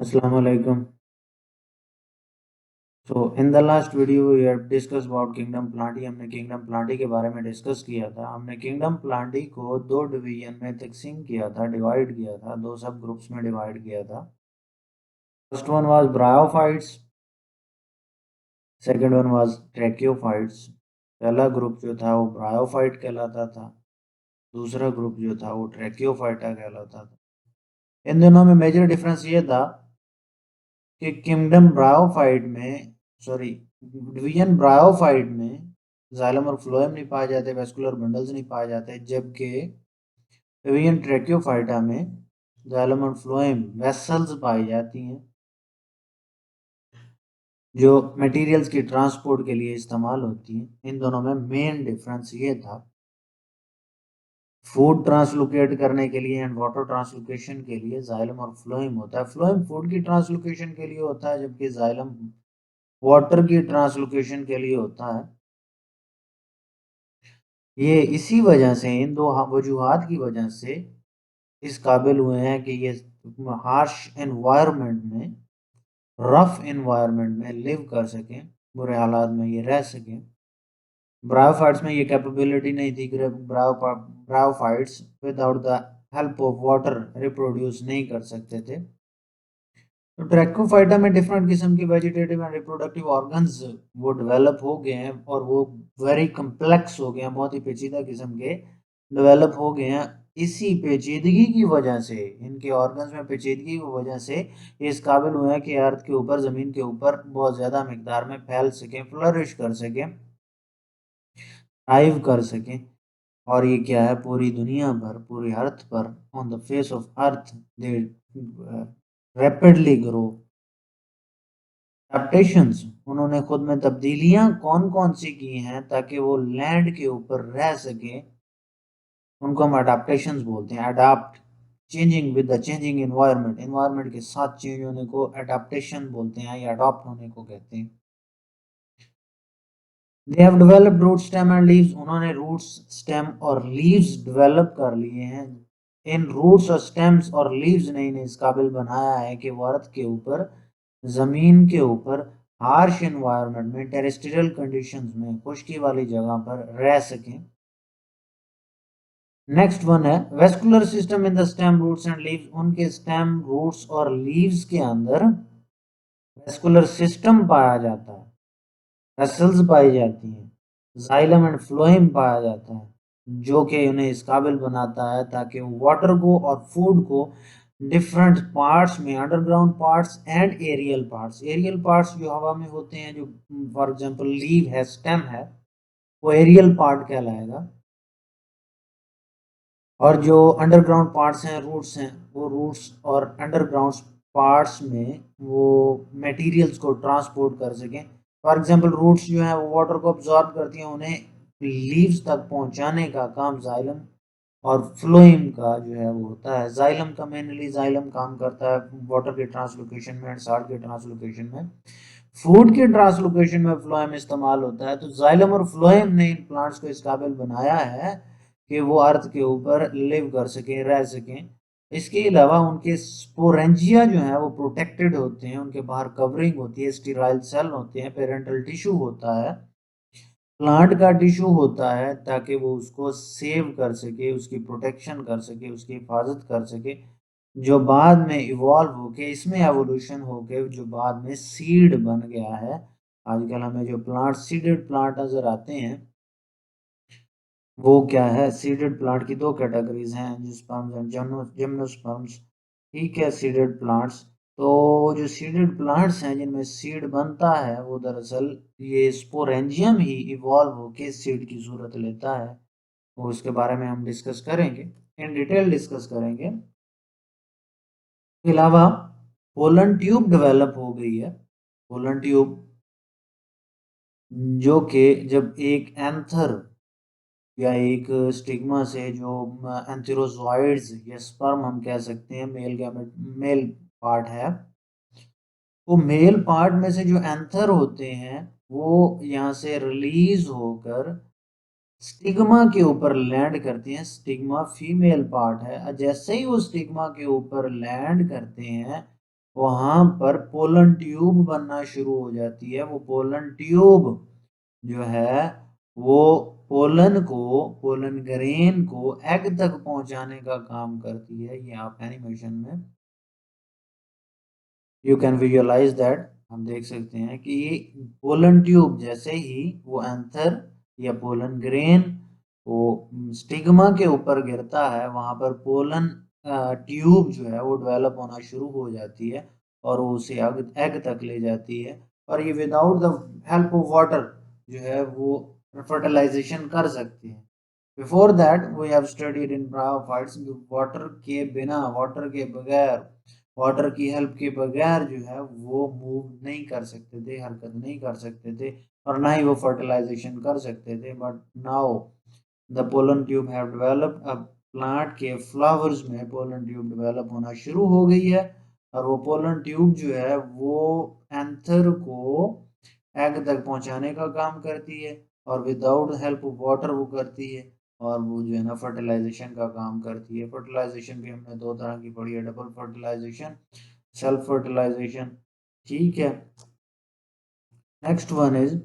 Assalamu alaikum. So in the last video we have discussed about kingdom Plantae. हमने kingdom Plantae के बारे में discuss किया था। हमने किंगडम प्लांटी को दो डिवीजन में तकसीम किया था, डिवाइड किया था, दो सब ग्रुप्स में डिवाइड किया था। First one was bryophytes, second one was tracheophytes. पहला ग्रुप जो था वो ब्रायोफाइट कहलाता था, दूसरा ग्रुप जो था वो ट्रैकियोफाइटा कहलाता था। इन दोनों में मेजर डिफरेंस ये था कि किंगडम ब्रायोफाइट में सॉरी डिवीजन ब्रायोफाइट में जाइलम और फ्लोएम नहीं पाए जाते, वेस्कुलर बंडल्स नहीं पाए जाते, जबकि डिवीजन ट्रैकियोफाइटा में जाइलम और फ्लोएम वेसल्स पाई जाती हैं जो मटेरियल्स की ट्रांसपोर्ट के लिए इस्तेमाल होती हैं। इन दोनों में मेन डिफरेंस ये था, फूड ट्रांसलोकेट करने के लिए एंड वाटर ट्रांसलोकेशन के लिए जाइलम और फ्लोएम होता है। फ्लोएम फूड की ट्रांसलोकेशन के लिए होता है, जबकि जाइलम वाटर की ट्रांसलोकेशन के लिए होता है। ये इसी वजह से, इन दो वजूहात की वजह से इस काबिल हुए हैं कि ये हार्श एनवायरनमेंट में, रफ एनवायरनमेंट में लिव कर सकें, बुरे हालात में ये रह सकें। ब्रायोफाइट्स में ये कैपेबिलिटी नहीं थी। Bryophytes without the help of water reproduce नहीं कर सकते थे। तो ट्रैकोफाइटा में डिफरेंट किस्म की वेजिटेटिव एंड रिप्रोडक्टिव ऑर्गन्स वो डेवलप हो गए हैं और वो वेरी कम्प्लेक्स हो गए हैं, बहुत ही पेचीदा किस्म के डेवलप हो गए हैं। इसी पेचीदगी की वजह से, इनके ऑर्गन्स में पेचीदगी की वजह से ये इस काबिल हुए हैं कि अर्थ के ऊपर, ज़मीन के ऊपर बहुत ज़्यादा मिकदार में फैल सकें, फ्लरिश कर सकें, थ्राइव कर सकें। और ये क्या है, पूरी दुनिया पर, पूरी अर्थ पर, on the face of earth they rapidly grow. Adaptations, उन्होंने खुद में तब्दीलियां कौन कौन सी की हैं ताकि वो लैंड के ऊपर रह सके, उनको हम अडेप्टेशंस बोलते हैं। Adapt, changing with the changing environment, environment के साथ चेंज होने को अडेप्टेशन बोलते हैं या अडॉप्ट होने को कहते हैं। They have developed root stem and leaves, उन्होंने रूट्स, स्टेम और लीव्स डेवलप कर लिए हैं। इन रूट्स और स्टेम्स और लीव्स ने इन्हें इस काबिल बनाया है कि वो अर्थ के ऊपर, जमीन के ऊपर, हार्श एनवायरनमेंट में, टेरेस्ट्रियल कंडीशंस में, खुश्की वाली जगह पर रह सकें। नेक्स्ट वन है vascular system in the stem, roots and leaves. उनके स्टेम, रूट्स और लीव्स के अंदर वेस्कुलर सिस्टम पाया जाता है, वेसल्स पाई जाती हैं, जाइलम एंड फ्लोएम पाया जाता है, जो कि उन्हें इस काबिल बनाता है ताकि वो वाटर को और फूड को डिफरेंट पार्ट्स में, underground parts and aerial parts जो हवा में होते हैं, जो फॉर एग्जांपल लीव है, स्टेम है, वो एरियल पार्ट कहलाएगा। और जो अंडरग्राउंड पार्ट्स हैं, रूट्स हैं, वो रूट्स और अंडरग्राउंड पार्ट्स में वो मटेरियल्स को ट्रांसपोर्ट कर सकें। फॉर एग्जांपल रूट्स जो हैं वो वाटर को अब्जॉर्ब करती हैं, उन्हें लीव्स तक पहुंचाने का काम जाइलम और फ्लोएम का जो है वो होता है। जाइलम का मेनली जाइलम काम करता है वाटर के ट्रांसलोकेशन में एंड सॉल्ट के ट्रांसलोकेशन में। फूड के ट्रांसलोकेशन में फ्लोएम इस्तेमाल होता है। तो जाइलम और फ्लोएम ने इन प्लांट्स को इस काबिल बनाया है कि वो अर्थ के ऊपर लिव कर सकें, रह सकें। इसके अलावा उनके स्पोरेंजिया जो है वो प्रोटेक्टेड होते हैं, उनके बाहर कवरिंग होती है, स्टीराइल सेल होते हैं, पेरेंटल टिश्यू होता है, प्लांट का टिश्यू होता है, ताकि वो उसको सेव कर सके, उसकी प्रोटेक्शन कर सके, उसकी हिफाजत कर सके, जो बाद में इवॉल्व होके, इसमें एवोल्यूशन होके जो बाद में सीड बन गया है। आजकल हमें जो प्लांट, सीडेड प्लांट नजर आते हैं, वो क्या है, सीडेड प्लांट की दो कैटेगरीज हैं, एंजियोस्पर्म्स एंड जिम्नोस्पर्म्स। ठीक है, सीडेड प्लांट्स। तो जो सीडेड प्लांट्स हैं जिनमें सीड बनता है, वो दरअसल ये स्पोरेंजियम ही इवॉल्व होके सीड की सूरत लेता है। और उसके बारे में हम डिस्कस करेंगे, इन डिटेल डिस्कस करेंगे। के अलावा पोलन ट्यूब डेवलप हो गई है। पोलन ट्यूब जो कि जब एक एंथर या एक स्टिग्मा से, जो एंथेरोजोइड्स या स्पर्म हम कह सकते हैं, मेल गैमेट, मेल पार्ट है, वो मेल पार्ट में से जो एंथर होते हैं वो यहाँ से रिलीज होकर स्टिग्मा के ऊपर लैंड करते हैं। स्टिग्मा फीमेल पार्ट है। जैसे ही वो स्टिग्मा के ऊपर लैंड करते हैं, वहां पर पोलन ट्यूब बनना शुरू हो जाती है। वो पोलन ट्यूब जो है वो पोलन ग्रेन को एग तक पहुंचाने का काम करती है। ये आप एनिमेशन में यू कैन विजुअलाइज दैट, हम देख सकते हैं कि ये पोलन ट्यूब जैसे ही वो एंथर या पोलन ग्रेन वो स्टिग्मा के ऊपर गिरता है, वहां पर पोलन ट्यूब जो है वो डेवलप होना शुरू हो जाती है और वो उसे एग तक ले जाती है। और ये without the help of water जो है वो फर्टिलाइजेशन कर सकती है। Before that we have studied in bryophytes, water के बिना, वाटर के बगैर, वाटर की हेल्प के बगैर जो है वो मूव नहीं कर सकते थे, हरकत नहीं कर सकते थे और ना ही वो फर्टिलाइजेशन कर सकते थे। But now the pollen tube have developed. अब प्लांट के फ्लावर्स में पोलन ट्यूब डेवलप होना शुरू हो गई है और वो पोलन ट्यूब जो है वो एंथर को एग तक पहुंचाने का काम करती है और विदाउट हेल्प ऑफ वाटर वो करती है और वो जो है ना फर्टिलाइजेशन का काम करती है। फर्टिलाइजेशन भी हमने दो तरह की पढ़ी है, डबल फर्टिलाइजेशन, सेल्फ फर्टिलाइजेशन। ठीक है, नेक्स्ट वन इज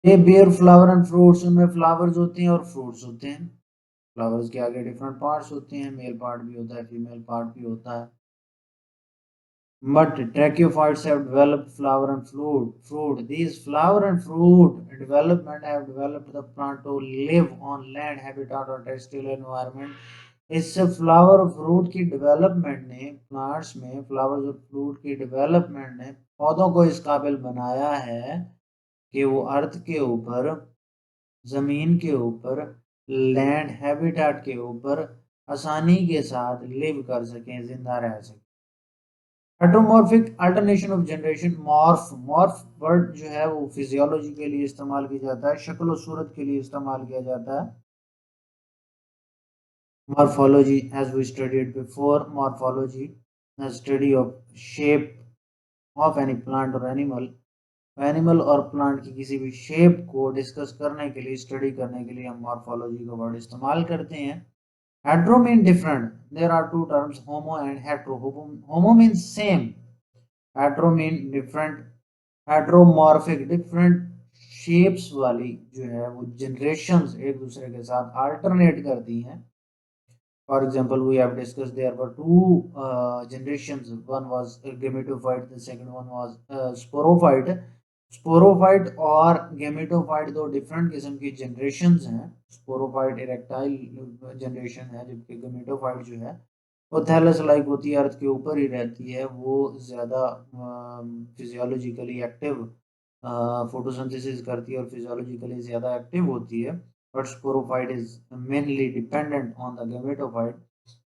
ये बियर फ्लावर एंड फ्रूट्स। उनमें फ्लावर्स होते हैं और फ्रूट्स होते हैं। फ्लावर्स के आगे डिफरेंट पार्ट्स होते हैं, मेल पार्ट भी होता है, फीमेल पार्ट भी होता है। But trachophytes have developed flower and fruit. These flower and fruit development have developed the plant to live on land, habitat or terrestrial environment. इस फ्लावर और फ्रूट की डेवलपमेंट ने, प्लांट्स में फ्लावर्स और fruit की डेवलपमेंट ने पौधों को इस काबिल बनाया है कि वो अर्थ के ऊपर, जमीन के ऊपर, लैंड हैबिटेट के ऊपर आसानी के साथ लिव कर सकें, जिंदा रह सकें। Heteromorphic alternation of generation. Morph word जो है वो फिजियोलॉजी के लिए इस्तेमाल किया जाता है, शक्ल और सूरत के लिए इस्तेमाल किया जाता है। Morphology, as we studied before, morphology study of shape of any plant और एनिमल। एनिमल और प्लांट की किसी भी शेप को डिस्कस करने के लिए, स्टडी करने के लिए हम मॉर्फोलॉजी का वर्ड इस्तेमाल करते हैं। Hetero mean different, there are two terms, homo and hetero. Homo mean same, hetero mean different. Heteromorphic different shapes वाली जो है वो जनरेशंस एक दूसरे के साथ अल्टरनेट करती हैं। For example we have discuss there were two generations, one was gametophyte, the second one was sporophyte। Sporophyte और गेमेटोफाइट दो डिफरेंट किस्म की जनरेशंस हैं। स्पोरोफाइट इरेक्टाइल जनरेशन है, जबकि गेमेटोफाइट जो है वो थैलस लाइक होती है, अर्थ के ऊपर ही रहती है, वो ज़्यादा फिजियोलॉजिकली एक्टिव, फोटोसिंथेसिस करती है और फिजियोलॉजिकली ज़्यादा एक्टिव होती है। But sporophyte is mainly dependent on the gametophyte,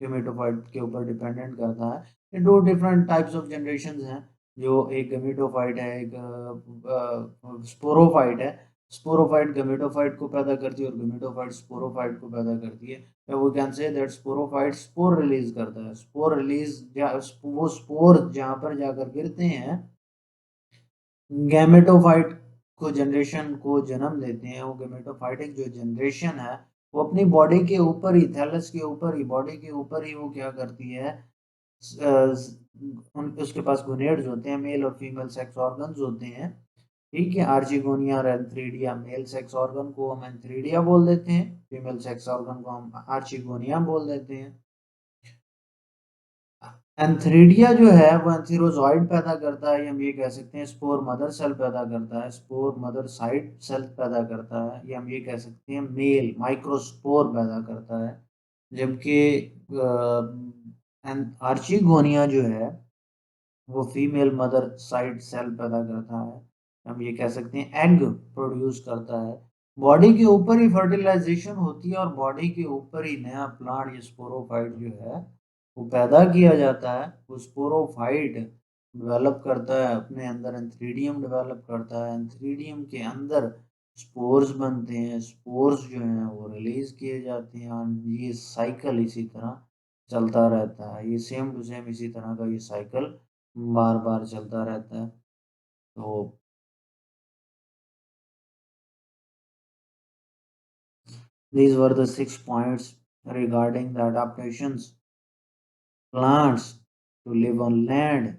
gametophyte के ऊपर डिपेंडेंट करता है। ये दो डिफरेंट टाइप्स ऑफ जनरेशन हैं, जो एक गेमेटोफाइट है, एक स्पोरोफाइट है। स्पोरोफाइट गेमेटोफाइट को पैदा करती है और गेमेटोफाइट स्पोरोफाइट को पैदा करती है। We can say that sporophyte spore release करता है। स्पोर रिलीज, वो स्पोर जहाँ पर जाकर गिरते हैं, गैमेटोफाइट को जनरेशन को जन्म देते हैं। वो गैमेटोफाइटिक जो जनरेशन है वो अपनी बॉडी के ऊपर ही, थैलस के ऊपर ही, बॉडी के ऊपर ही वो क्या करती है, उसके पास गोनेड्स होते हैं, मेल और फीमेल सेक्स ऑर्गन्स होते हैं। ठीक है, आर्चिगोनिया और एंथ्रीडिया, मेल सेक्स ऑर्गन को हम एंथ्रीडिया बोल देते हैं, फीमेल सेक्स ऑर्गन को हम आर्चिगोनिया बोल देते हैं। एंथ्रीडिया जो है वो एंथीरोजॉइड पैदा करता है, हम ये कह सकते हैं स्पोर मदर सेल पैदा करता है, स्पोर मदर साइड सेल पैदा करता है, या हम ये कह सकते हैं मेल माइक्रोस्पोर पैदा करता है। जबकि आर्चिगोनिया जो है वो फीमेल मदर साइड सेल पैदा करता है, हम ये कह सकते हैं एग प्रोड्यूस करता है। बॉडी के ऊपर ही फर्टिलाइजेशन होती है और बॉडी के ऊपर ही नया प्लांट या स्पोरोफाइट जो है वो पैदा किया जाता है। वो स्पोरोफाइट डेवलप करता है अपने अंदर, एंथ्रीडियम डेवलप करता है, एंथ्रीडियम के अंदर स्पोर्स बनते हैं, स्पोर्स जो हैं वो रिलीज किए जाते हैं और ये साइकिल इसी तरह चलता रहता है। ये सेम टू सेम इसी तरह का ये साइकिल बार बार चलता रहता है। तो these were the 6 points regarding the adaptations plants to live on land,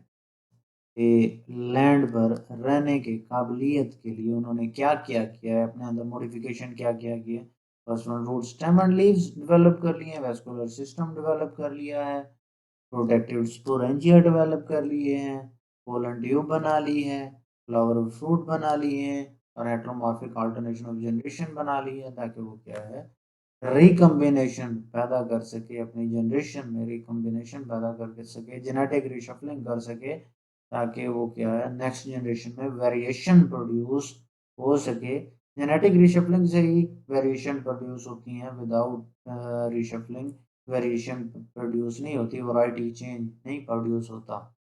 land पर रहने के काबिलियत के लिए उन्होंने क्या क्या किया है, अपने अंदर मॉडिफिकेशन क्या क्या किया है। First one, root stem and leaves develop कर लिए हैं, वेस्कुलर सिस्टम डेवलप कर लिया है, प्रोटेक्टिव स्पोरेंजिया डेवलप कर लिए हैं, पोलन ट्यूब बना ली है, फ्लावर और फ्रूट बना लिए हैं, और हेट्रोमॉर्फिक अल्टरनेशन ऑफ जनरेशन बना ली है, ताकि वो क्या है, रिकम्बिनेशन पैदा कर सके, अपनी जनरेशन में रिकम्बिनेशन पैदा कर सके, जेनेटिक रिशफलिंग कर सके, ताकि वो क्या है, नेक्स्ट जनरेशन में वेरिएशन प्रोड्यूस हो सके। जेनेटिक रिशफलिंग से ही वेरिएशन प्रोड्यूस होती हैं, विदाउट रिशफलिंग वेरिएशन प्रोड्यूस नहीं होती, वैरायटी चेंज नहीं प्रोड्यूस होता।